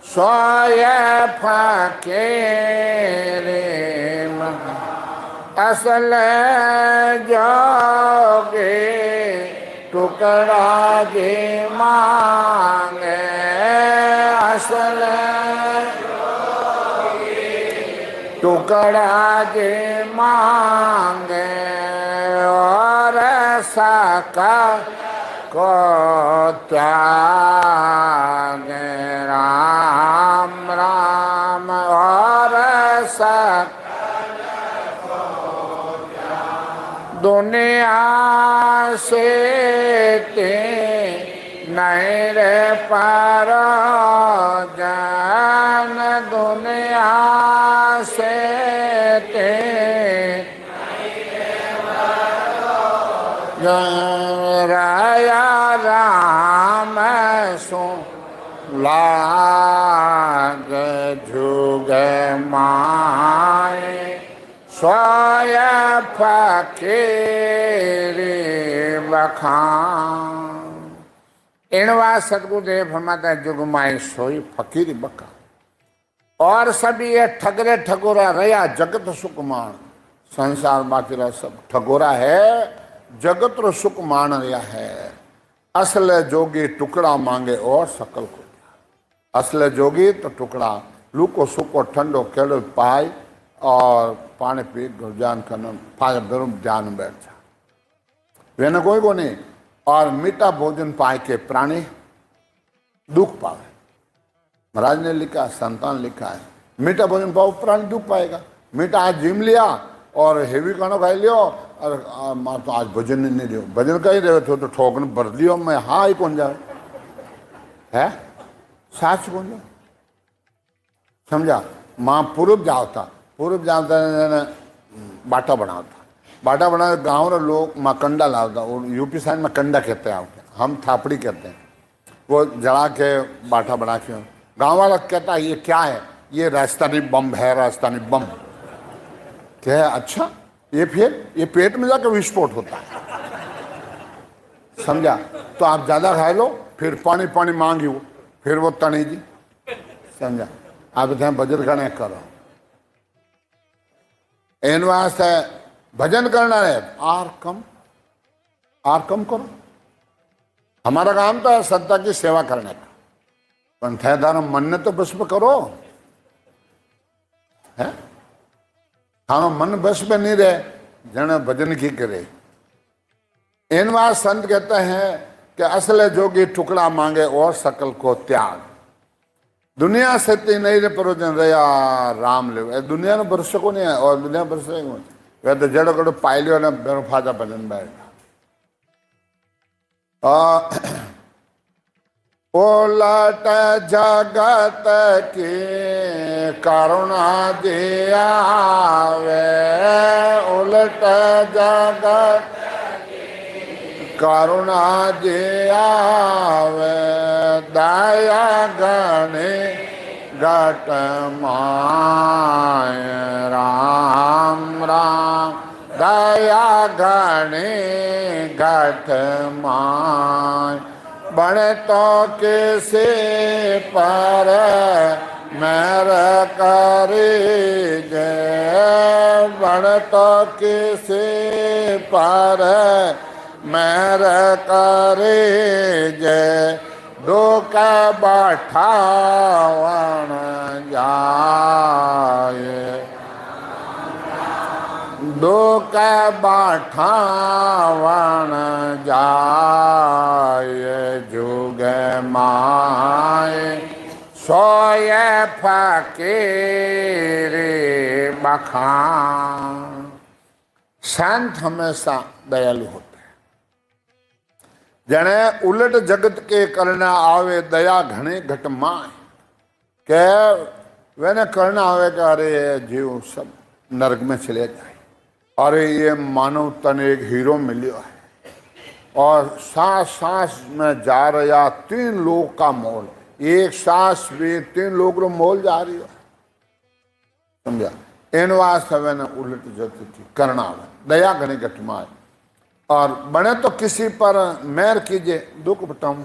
सोय फकीर असल जोगे टुकड़ा जे मांगे असल टुकड़ा जे मांगे और सका को त्याग राम राम और सका दुनिया से ते नहीं रे पारो जान दुनिया से ते राया राम सो लाग जुग माए सोय फकीरी बखान। इणवा सतगुरुदेव फरमाता है जुग माए सोई फकीरी बखान। और सभी ये ठगरे ठगोरा रया जगत सुख मान। संसार बाकी रहा सब ठगोरा है, जगत रो सुख मान रहा है। असल जोगी टुकड़ा मांगे और सकल को। असल जोगी तो टुकड़ा लूको सुको ठंडो केड़ो पाए और पानी पी जान करना पाए बरूम जान बैठ जा वेना कोई को नहीं। और मीठा भोजन पाए के प्राणी दुख पावे। महाराज ने लिखा, संतान लिखा है मीठा भोजन पाओ प्राणी दुख पाएगा। मीठा आज जिम लिया और हेवी खाना खाई लियो और मां तो आज भजन नहीं लियो। भजन कहीं रहे थे तो ठोकन भर लियो मैं हाँ ही कौन जाए है साच कौन जाओ समझा। माँ पूर्व जाता पूर्व जाता बाटा बनाता बाटा बना गाँव रे लोग माँ कंडा लाता और यूपी साइड में कंडा कहते हैं हम थापड़ी कहते हैं। वो जला के बाटा बना के गाँव वाला कहता है ये क्या है, ये राजस्थानी बम है राजस्थानी बम। क्या है अच्छा ये फिर ये पेट में जाकर विस्फोट होता है समझा। तो आप ज्यादा खा लो फिर पानी पानी मांगी वो फिर वो तनी जी समझा। आप ध्यान भजन करने करो इन वास्ते भजन करना है आर कम करो। हमारा काम तो है सत्ता की सेवा करने का पण थे तारो मन ने तो बस में करो है। थारो मन बस में नहीं रहे जन भजन की करे। इन बात संत कहते हैं कि असल जोगी टुकड़ा मांगे और सकल को त्याग। दुनिया से नहीं रे परोजन रया राम ले दुनिया ने बरस को नहीं है और दुनिया बरस वे तो जड़ो कड़ो पाई लियो ने बेरो फाजा भजन बैठा। उलट जगत की करुणा दिया वे उलट जगत करुणा दिया वे दया गणे घट माय राम राम दया गणे घट माय। बने तो किसी पर मेर करी जय बन तो किसी पर मेर करी जय दुख बाठावन जाए दुख बाठावन जाए जुग माए सोय फकीरी बखान। संत हमेशा दयालु होते जने उलट जगत के करना आवे दया घने घट माए के वेने करना आवे कि अरे जीव सब नरक में चले जाए। अरे ये मानव तन एक हीरो मिलियो है और सांस सांस में जा रहा 3 लोग का मोल एक सांस भी 3 लोग रो मोल जा रही हो समझा। इन वास्ते वेने उलट जगत करना आवे दया घने घट माए। और बने तो किसी पर मेहर कीजिए दुख बटाऊं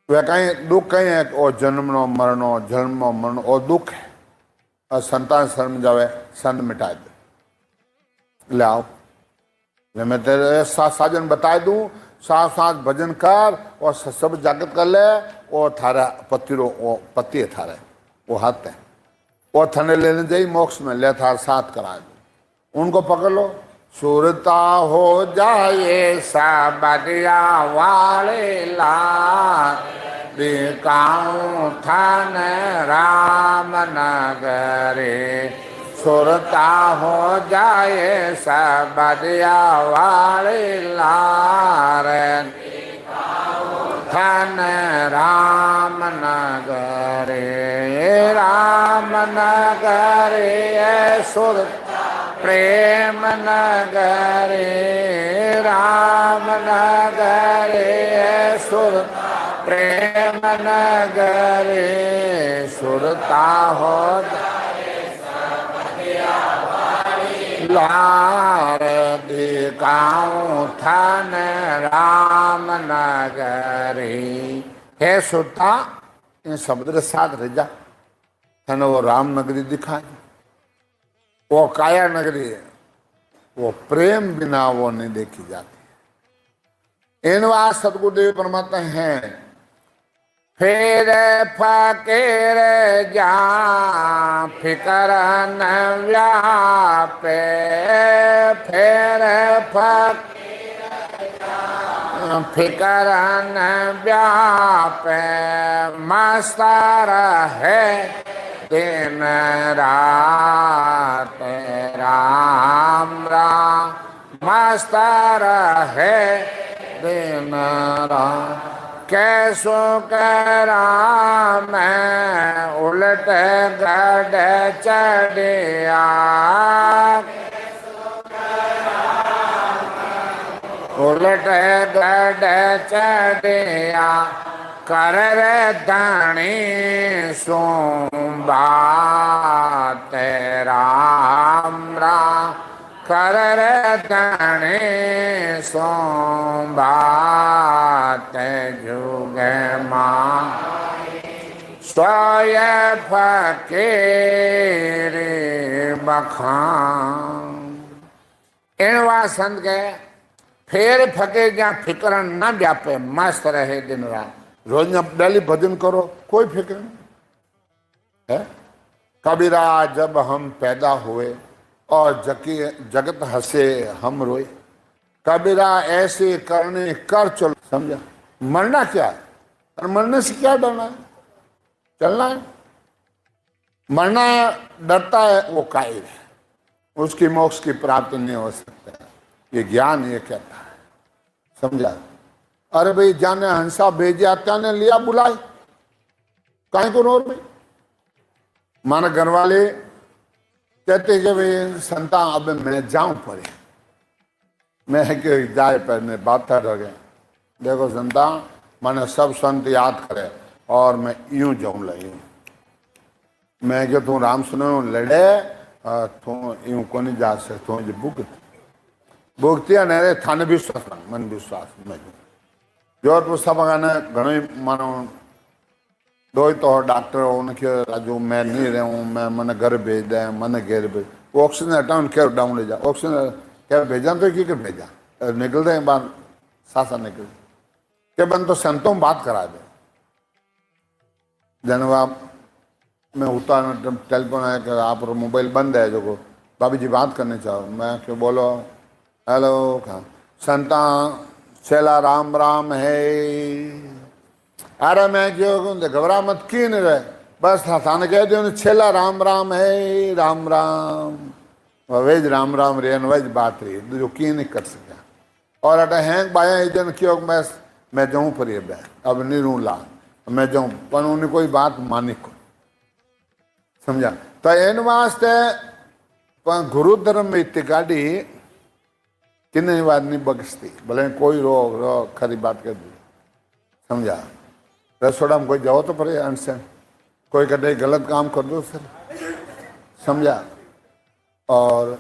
वह कहीं दुख कहीं है और जन्मनो मरणो जन्मो मरणो और दुख है और संतान शर्म जावे संत मिटा दे ले आओ मैं तेरे साथ साजन बता दूं साथ साथ भजन कर और सब जागृत कर ले और थारा पति रो पति है थारे वो हाथ है और थने लेने जाई मोक्ष में ले थार साथ करा दो उनको पकड़ लो। सुरता हो जाए सबरिया वाले ला दिखाऊं थान राम नगरे सुरता हो जाए सबरिया वाले लार थन राम नगरे, राम नगरे सुर प्रेम नगरे, राम नगरे सुर प्रेम नगरे, सुरता हो लार दिखाऊं थन राम नगरी। हे सुरता इन समुद्र साथ रह जा, थन वो राम नगरी दिखाए। वो काया नगरी है, वो प्रेम बिना वो नहीं देखी जाती। इन बात सतगुरुदेव परमात्मा हैं। फिर फकीर जा फिकर न व्यापे, फिर फिकर न व्यापे, मस्तर है दिन रात राम राम, मस्तर है दिन रात। कैसो करा मैं उलट गढ़ चढ़िया, उलट गढ़ चढ़िया, कर धनी सोमबा राम राम, कर धनी सोमबा जुग मां, सोय फकीर बखान। इनवा संत के फिर फकीर जहाँ फिक्र न व्यापे, मस्त रहे दिन रात। रोज डेली भजन करो, कोई फिक्र नहीं है। कबीरा जब हम पैदा हुए और जगत हंसे हम रोए, कबीरा ऐसे करने कर चलो। समझा? मरना क्या है और मरने से क्या डरना है, चलना है। मरना डरता है वो कायर है, उसकी मोक्ष की प्राप्ति नहीं हो सकता। ये ज्ञान ये कहता है। समझा? अरे भाई जाने हंसा भेजा त्याने लिया बुलाए, काहे को रो भाई। माना घर वाले कहते कि भाई संता अब मैं जाऊं पड़े, मैं क्यों जाए पर मैं बात रह गए। देखो संता मैंने सब संत याद करे और मैं यूं जाऊं यूं, मैं क्यों तू राम सुनो लड़े तू यूं को नहीं जा सकता जो भुगती है थाने विश्वास मन विश्वास में जोर पुस्तक ने घणो मानो दो तो डॉक्टर उनके राजू मैं नहीं रहूं, मैं मन घर भेज दे, मन घेर भेज। वो ऑक्सीजन हटाऊं क्या डाउन ले जा, ऑक्सीजन क्या भेजा तो की भेजा निकल रहे बाहर सासा निकल के बन तो संतों बात करा दे। धन्यवाद। मैं उठा टेलीफोन आया कि आप मोबाइल बंद है, जो को भाभी जी बात करने चाहो। मैं क्यों बोलो, हेलो कहा संता चला राम राम है। अरे मैं क्यों घबरा मत की नहीं रहे, बस थाने कह दो छेला राम राम है, राम राम वेज राम राम रे वेज बात रही जो की नहीं कर सका। और अटा हैंग बाया जन क्यों मैं जाऊँ पर अब नहीं रू ला मैं जाऊँ पर उन्हें कोई बात मानी को। समझा? तो इन वास्ते गुरु धर्म में इतनी गाड़ी किन्नी बात नहीं बख्शती, भले कोई रो खरी बात कर दी। समझा? रसोड़ा में कोई जाओ तो परे अनशन, कोई कदे गलत काम कर दो सर। समझा? और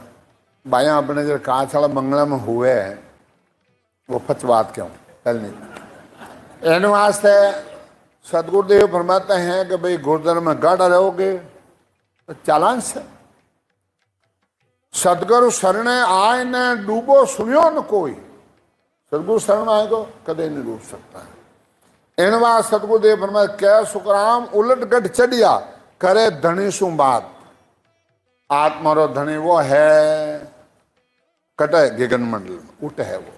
बाया अपने जो काछाला मंगला में हुए वो फच बात क्यों कल नहीं। इन वास्ते सदगुरुदेव फरमाते हैं कि भाई गुरुधर्म में गढ़ रहोगे तो चालान से सदगुरु शरणे आए न डूबो सुनियो न कोई। सदगुरु शरण आए को कदे नहीं डूब सकता है। इन बात सदगुरुदेव फरमाए कै सुखराम उलट गढ़ चढ़िया करे धनी सु बात। आत्मा रो धनी वो है कटे गगन मंडल में उठ है वो,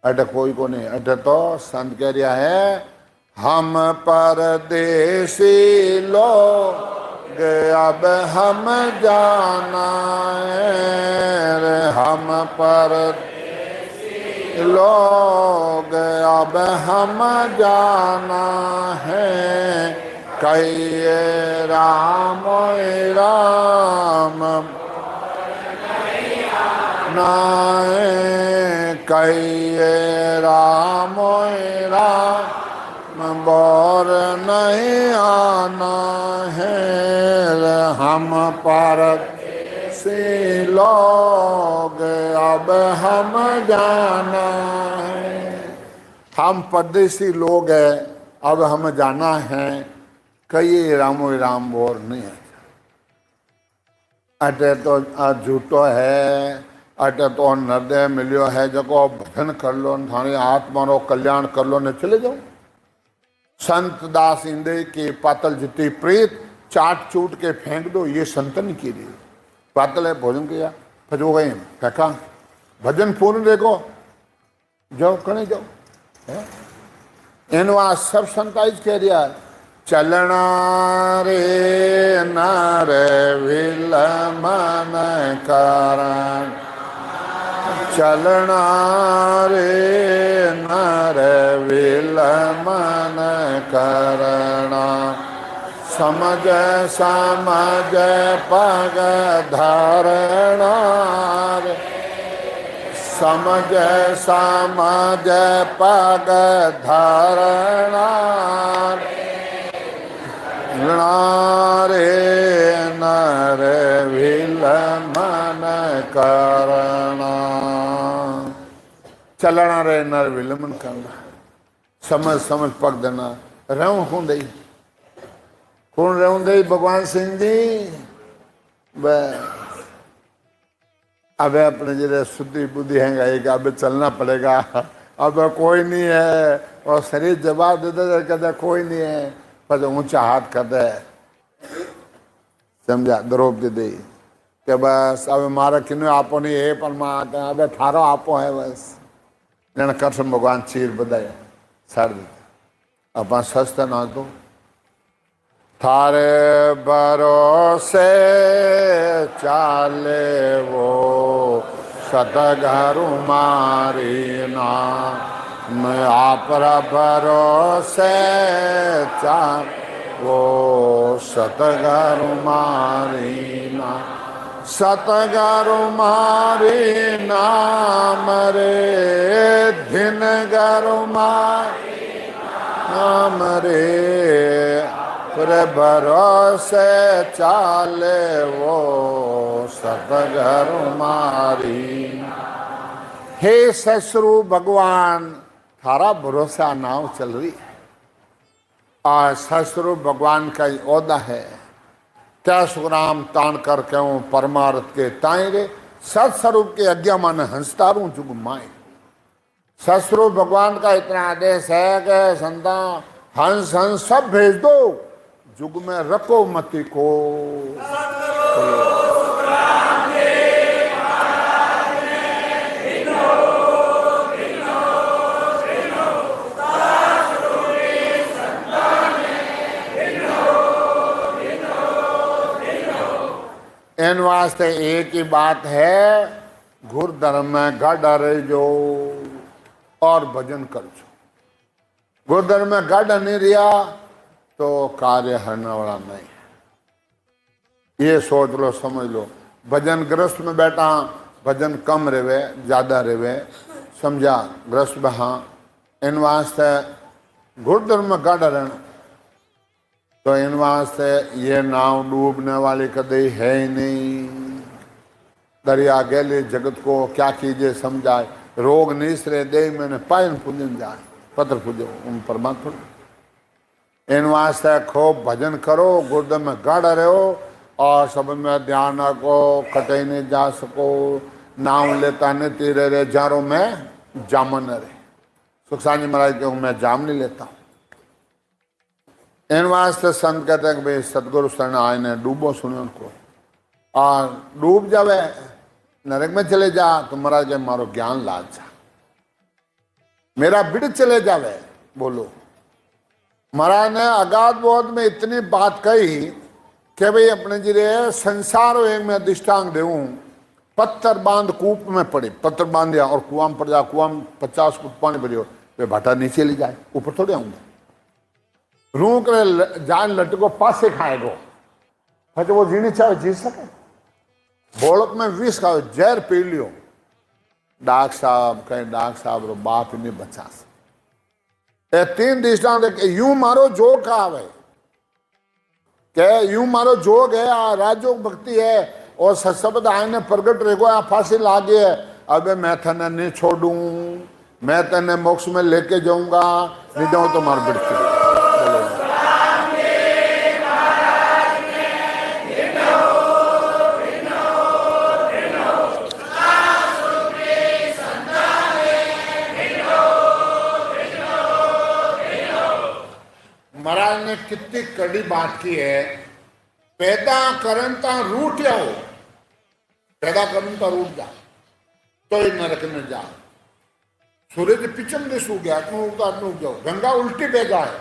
अटे कोई को नहीं। अटे तो संत कह रहा है हम परदेसी लोग अब हम जाना है, हम पर लोग अब हम जाना है, कहिए राम राम नाए, कहिए राम राम बोर नहीं आना है, हम पर से लोग अब हम जाना है। हम परदेसी लोग हैं, अब हम जाना है, कई रामो राम बोर नहीं है। अटे तो झूठो है, अटे तो नृदय मिलियो है, जको भजन कर लो, थारी आत्मा रो कल्याण कर लो ने चले जाओ। संत दास इंदे के पातल जितनी प्रीत चाट चूट के फेंक दो, ये संतन की री। पातल है भोजन किया, फिर हो गए फेंका, भजन पूर्ण देखो, जाओ कने जाओ। इन वहां सब संताइज कह दिया, चलना रे नर विलमन कारण, चलना रे नर विलमन करना, समझ समझ पग धारणा, समझ समझ पग धारणा, रे नर विलमन करना। चलना रे नर विलमन करना, समझ समझ पग देना। रहूं हूं दई, कौन रहूं दई भगवान सिंह जी। अब अपने जैसे शुद्धि बुद्धि है, अब चलना पड़ेगा, अब कोई नहीं है, और शरीर जवाब देता कहता कोई नहीं है, पर ऊंचा हाथ करता है, समझा द्रौपदी के बस अब मारा किन्ने आपो नहीं है, पर मां अब थारो आपो है बस। ने कृष्ण भगवान चीर बधाया साड़ देता, अपन सस्ता ना तो थारे भरोसे चाले वो सतगुरु मारी ना, मैं आप भरोसे चाल वो सतगुरु मारी ना, सतगुरु मारी नाम रे, दिन गुरु मारी नाम रे, भरोसे चाले वो सतगुरु मारी। हे ससुरु भगवान, थारा भरोसा नाव चल रही है, और ससुरु भगवान का ही ओदा है। क्या सुराम तान कर क्यों परमार्थ के ताई रे, सत्स्वरूप के आज्ञा मन हंसतारू जुग माए। ससुरु भगवान का इतना आदेश है कि संता हंस हंस सब भेज दो, जुग में रखो मति को। इन वास्ते एक ही बात है, घुर धर्म में गढ़ रह जो और भजन कर जो। घुर धर्म में गढ़ नहीं रिया तो कार्य हरने वाला नहीं है, ये सोच लो समझ लो। भजन ग्रस्त में बैठा, भजन कम रेवे ज्यादा रेवे, समझा ग्रस्त में। हाँ इन वास्ते घुड़दर में गढ़ रहना, तो इन वास्ते ये नाव डूबने वाली कदे है ही नहीं। दरिया गेले जगत को क्या कीजिए समझाए, रोग निसरे दे मैंने पायन पूजन जाए, पत्र पूजो उन परमात्मा। इन वास्ते खूब भजन करो, गुर्दे में गढ़ रहो, और सब में ध्यान रखो, कटे नहीं जा सको, नाम लेता नहीं तीरे रे जारो में जामन रे। सुखसानी महाराज के मैं जाम नहीं लेता हूँ। इन वास्ते संत कहते हैं कि भाई सतगुरु शरण आए ने डूबो सुने उनको, और डूब जावे नरक में चले जा तो महाराज के मारो ज्ञान लाज जा, मेरा बिड़ चले जावे। बोलो महाराज ने अगाध बोध में इतनी बात कही कि भाई अपने जिरे संसार एक में अधिष्ठांग देऊं, पत्थर बांध कूप में पड़े, पत्थर बांध दिया और कुआं में पड़ जा, कुआं में 50 फुट पानी भरियो, वे भाटा नीचे ले जाए, ऊपर थोड़े आऊंगा। रू करे जान लटको पासे खाएगो, फिर वो जीनी चाहे जी सके। बोलक में विष खाओ, जहर पी लियो, डाक साहब कहीं डाक साहब रो बाप नहीं बचा ए 3 दृष्टांत यूं मारो जोग आवे के यूं मारो जोग है, आ राजयोग भक्ति है और सशब्द आने प्रगट रहेगो, आ फांसी लागे है, अबे मैं थने नहीं छोड़ू, मैं तेने मोक्ष में लेके जाऊंगा, नहीं जाऊं तो मार बिड़ती। महाराज ने कितनी कड़ी बात की है, पैदा करन ता रूठ जाओ, पैदा करन ता रूठ जा तो ही नरक में जा। सूरज पिछम दे सू गया, अटनू जाओ, गंगा उल्टी बह जाए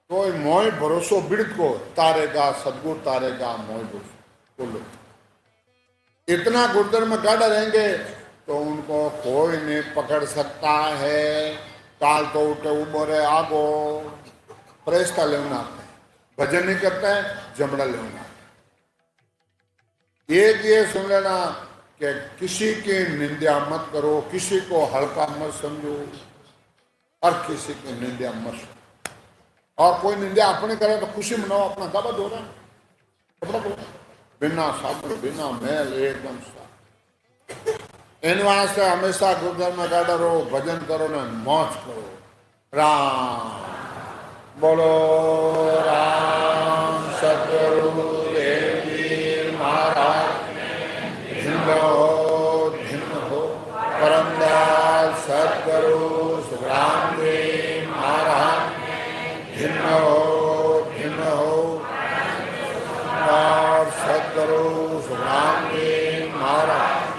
तो मोह भरोसो बिड़त को तारेगा, सदगुरु तारेगा, मोह भरोसो बोलो। इतना गुर्दर में गाड़ा रहेंगे तो उनको कोई नहीं पकड़ सकता है। काल तो उठे उबोरे आगो, प्रेस्ता लेना आता है, भजन नहीं करता है, जमड़ा लेना। एक ये सुन लेना कि किसी की निंदा मत करो, किसी को हल्का मत समझो और किसी की निंदा मत सुनो। और कोई निंदा अपने करे तो खुशी मनाओ, अपना कपड़ा धो रहा कपड़ा धो, बिना साबुन बिना मैल एकदम साफ। इन वास्ते हमेशा गुरुद्वार में गाड़ा रहो, भजन करो ने मौज करो। राम बोलो, राम सतगुरु देव महाराज धिन हो, परमदास सतगुरु सुखरामदेव महाराज धिन हो, और सतगुरु सुखरामदेव महाराज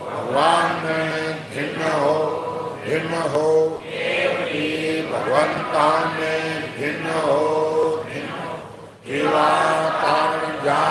भगवान में भिन्न हो, भगवंता में भिन्न हो, जीवा कारण जा